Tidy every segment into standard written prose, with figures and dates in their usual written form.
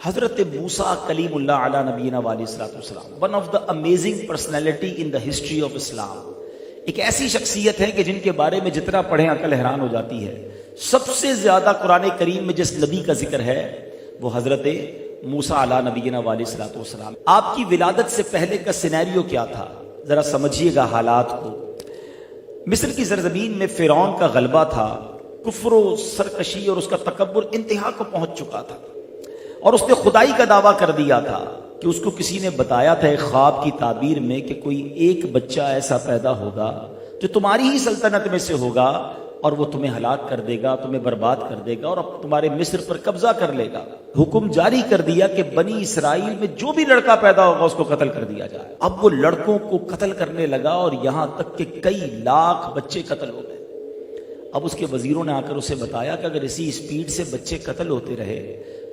حضرت موسیٰ کلیم اللہ علی نبینا علیہ السلام one of the amazing personality in the history of Islam. ایک ایسی شخصیت ہے کہ جن کے بارے میں جتنا پڑھیں عقل حیران ہو جاتی ہے. سب سے زیادہ قرآن کریم میں جس نبی کا ذکر ہے وہ حضرت موسیٰ علی نبینا علیہ السلام. آپ کی ولادت سے پہلے کا سینیریو کیا تھا ذرا سمجھیے گا حالات کو. مصر کی سرزمین میں فرعون کا غلبہ تھا. کفر و سرکشی اور اس کا تکبر انتہا کو پہنچ چکا تھا اور اس نے خدائی کا دعویٰ کر دیا تھا کہ اس کو کسی نے بتایا تھا ایک خواب کی تعبیر میں کہ کوئی ایک بچہ ایسا پیدا ہوگا جو تمہاری ہی سلطنت میں سے ہوگا اور وہ تمہیں ہلاک کر دے گا, تمہیں برباد کر دے گا اور اب تمہارے مصر پر قبضہ کر لے گا. حکم جاری کر دیا کہ بنی اسرائیل میں جو بھی لڑکا پیدا ہوگا اس کو قتل کر دیا جائے. اب وہ لڑکوں کو قتل کرنے لگا اور یہاں تک کہ کئی لاکھ بچے قتل ہو گئے. اب اس کے وزیروں نے آ کر اسے بتایا کہ اگر اسی اسپیڈ سے بچے قتل ہوتے رہے,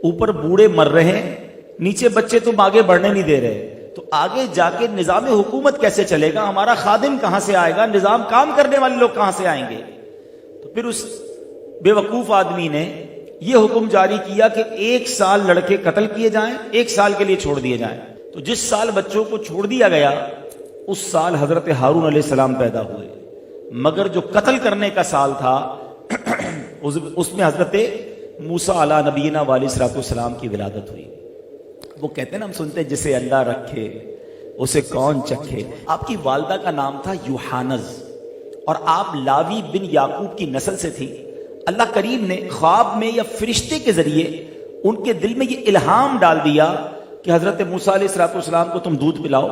اوپر بوڑھے مر رہے ہیں, نیچے بچے تم آگے بڑھنے نہیں دے رہے, تو آگے جا کے نظام حکومت کیسے چلے گا؟ ہمارا خادم کہاں سے آئے گا؟ نظام کام کرنے والے لوگ کہاں سے آئیں گے؟ تو پھر اس بے وقوف آدمی نے یہ حکم جاری کیا کہ 1 سال لڑکے قتل کیے جائیں, 1 سال کے لیے چھوڑ دیے جائیں. تو جس سال بچوں کو چھوڑ دیا گیا اس سال حضرت ہارون علیہ السلام پیدا ہوئے, مگر جو قتل کرنے کا سال تھا اس میں حضرت موسیٰ علی نبینا علیہ السلام کی ولادت ہوئی. وہ کہتے ہیں نا, ہم سنتے ہیں جسے اللہ رکھے اسے کون چکھے. آپ کی والدہ کا نام تھا یوحانز اور آپ لاوی بن یعقوب کی نسل سے تھی. اللہ کریم نے خواب میں یا فرشتے کے ذریعے ان کے دل میں یہ الہام ڈال دیا کہ حضرت موسیٰ علیہ السلام کو تم دودھ پلاؤ.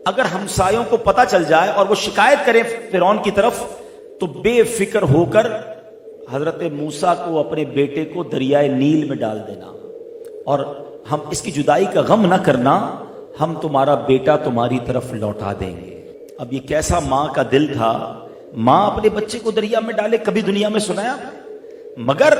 اگر ہمسایوں کو پتہ چل جائے اور وہ شکایت کریں فرعون کی طرف تو بے فکر ہو کر حضرت موسیٰ کو اپنے بیٹے کو دریائے نیل میں ڈال دینا اور ہم اس کی جدائی کا غم نہ کرنا, ہم تمہارا بیٹا تمہاری طرف لوٹا دیں گے. اب یہ کیسا ماں کا دل تھا, ماں اپنے بچے کو دریا میں ڈالے, کبھی دنیا میں سنایا؟ مگر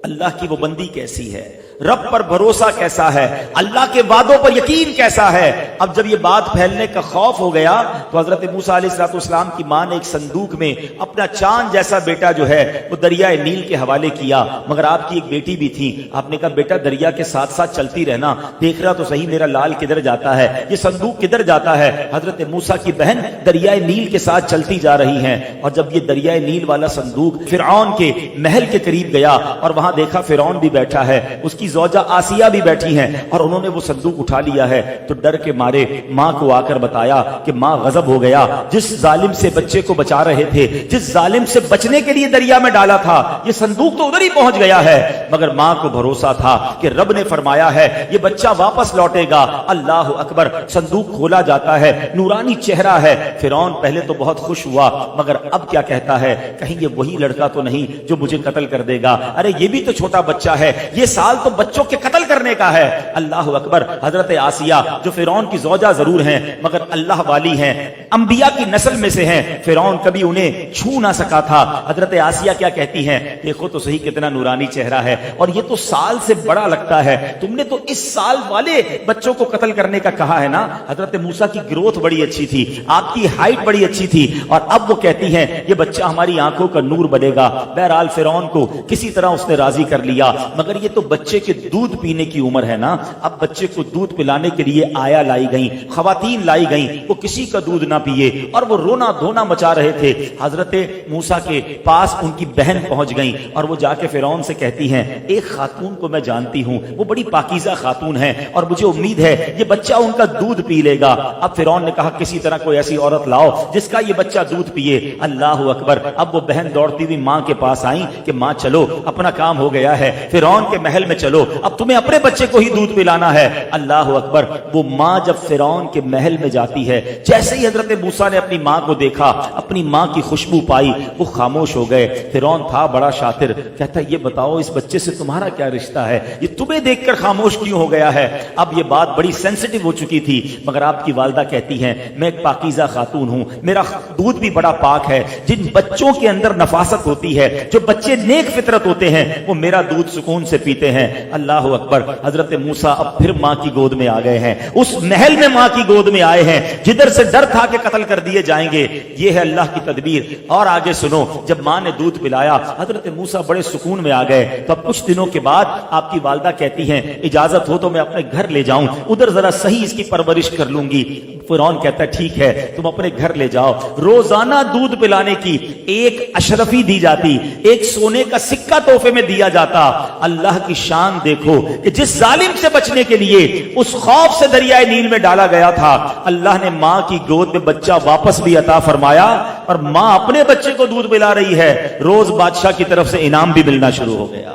اللہ کی وہ بندی کیسی ہے, رب پر بھروسہ کیسا ہے, اللہ کے وعدوں پر یقین کیسا ہے. اب جب یہ بات پھیلنے کا خوف ہو گیا تو حضرت موسیٰ علیہ السلام کی ماں نے ایک صندوق میں اپنا چاند جیسا بیٹا جو ہے وہ دریائے نیل کے حوالے کیا. مگر آپ کی ایک بیٹی بھی تھی, آپ نے کہا بیٹا دریا کے ساتھ ساتھ چلتی رہنا, دیکھ رہا تو صحیح میرا لال کدھر جاتا ہے, یہ صندوق کدھر جاتا ہے. حضرت موسیٰ کی بہن دریائے نیل کے ساتھ چلتی جا رہی ہیں اور جب یہ دریائے نیل والا صندوق فرعون کے محل کے قریب گیا اور وہاں دیکھا فرعون بھی بیٹھا ہے, اس کی زوجہ آسیہ بھی بیٹھی ہیں اور انہوں نے وہ صندوق اٹھا لیا ہے, تو ڈر کے مارے ماں کو آ کر بتایا کہ ماں غضب ہو گیا, جس ظالم سے بچے کو بچا رہے تھے, جس ظالم سے بچنے کے لیے دریا میں ڈالا تھا, یہ صندوق تو ادھر ہی پہنچ گیا ہے. مگر ماں کو بھروسہ تھا کہ رب نے فرمایا ہے یہ بچہ واپس لوٹے گا. اللہ اکبر, صندوق کھولا جاتا ہے, نورانی چہرہ ہے. فرعون پہلے تو بہت خوش ہوا, مگر اب کیا کہتا ہے, کہیں یہ وہی لڑکا تو نہیں جو مجھے قتل کر دے گا؟ ارے یہ بھی تو چھوٹا بچہ ہے, یہ سال تو بچوں کے قتل کرنے کا ہے. اللہ اکبر. حضرت آسیہ جو فرعون کی زوجہ ضرور ہیں مگر اللہ والی ہیں, انبیاء کی نسل میں سے ہیں, فرعون کبھی انہیں چھو نہ سکا تھا. حضرت آسیہ کیا کہتی ہیں, دیکھو تو صحیح کتنا نورانی چہرہ ہے اور یہ تو سال سے بڑا لگتا ہے, تم نے تو اس سال والے بچوں کو قتل کرنے کا کہا ہے نا. حضرت موسیٰ کی گروتھ بڑی اچھی تھی, آپ کی ہائٹ بڑی اچھی تھی اور اب وہ کہتی ہیں یہ بچہ ہماری آنکھوں کا نور بنے گا. بہرحال فرعون کو کسی طرح اس نے راضی کر لیا, مگر یہ تو بچے کے دودھ پینے کی عمر ہے نا. اب بچے کو دودھ پلانے کے لیے آیا لائی گئیں, خواتین لائی گئیں, وہ کسی کا دودھ نہ پیے اور وہ رونا دھونا مچا رہے تھے. حضرت موسیٰ کے پاس ان کی بہن پہنچ گئیں اور وہ جا کے فرعون سے کہتی ہیں ایک خاتون کو میں جانتی ہوں, وہ بڑی پاکیزہ خاتون ہے اور مجھے امید ہے یہ بچہ ان کا دودھ پی لے گا. اب فرعون نے کہا کسی طرح کوئی ایسی عورت لاؤ جس کا یہ بچہ دودھ پیے. اللہ اکبر. اب وہ بہن دوڑتی ہوئی ماں کے پاس آئیں کہ ماں چلو اپنا کام ہو گیا ہے, فرعون کے محل میں چلو, اب تمہیں اپنے بچے کو ہی دودھ پلانا ہے. اللہ اکبر. وہ ماں جب فرعون کے محل میں جاتی ہے, جیسے ہی حضرت موسیٰ نے اپنی ماں کو دیکھا, اپنی ماں کی خوشبو پائی, وہ خاموش ہو گئے. فرعون تھا بڑا شاطر, کہتا یہ بتاؤ اس بچے سے تمہارا کیا رشتہ ہے, یہ تمہیں دیکھ کر خاموش کیوں ہو گیا ہے؟ اب یہ بات بڑی سینسٹیو ہو چکی تھی, مگر آپ کی والدہ کہتی ہیں میں ایک پاکیزہ خاتون ہوں, میرا دودھ بھی بڑا پاک ہے. جن بچوں کے اندر نفاست ہوتی ہے, جو بچے نیک فطرت ہوتے ہیں, وہ میرا دودھ سکون سے پیتے ہیں. اللہ اکبر. حضرت موسیٰ اب پھر ماں کی گود میں آ گئے ہیں, اس محل میں ماں کی گود میں آئے ہیں جدھر سے ڈر تھا کہ قتل کر دیے جائیں گے. یہ ہے اللہ کی تدبیر. اور آگے سنو, جب ماں نے دودھ پلایا حضرت موسیٰ بڑے سکون میں آ گئے. تو اب کچھ دنوں کے بعد آپ کی والدہ کہتی ہیں اجازت ہو تو میں اپنے گھر لے جاؤں, ادھر ذرا صحیح اس کی پرورش کر لوں گی. فرعون کہتا ہے ٹھیک ہے تم اپنے گھر لے جاؤ. روزانہ دودھ پلانے کی ایک اشرفی دی جاتی, ایک سونے کا سکہ تحفے میں دیا جاتا. اللہ کی شان دیکھو کہ جس ظالم سے بچنے کے لیے اس خوف سے دریائے نیل میں ڈالا گیا تھا, اللہ نے ماں کی گود میں بچہ واپس بھی عطا فرمایا, اور ماں اپنے بچے کو دودھ پلا رہی ہے. روز بادشاہ کی طرف سے انعام بھی ملنا شروع ہو گیا.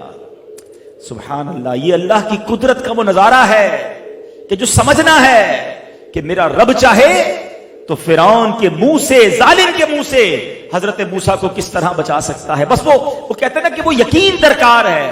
سبحان اللہ. یہ اللہ کی قدرت کا وہ نظارہ ہے کہ جو سمجھنا ہے کہ میرا رب چاہے تو فرعون کے منہ سے, ظالم کے منہ سے حضرت موسیٰ کو کس طرح بچا سکتا ہے. بس وہ کہتے ہیں نا کہ وہ یقین درکار ہے.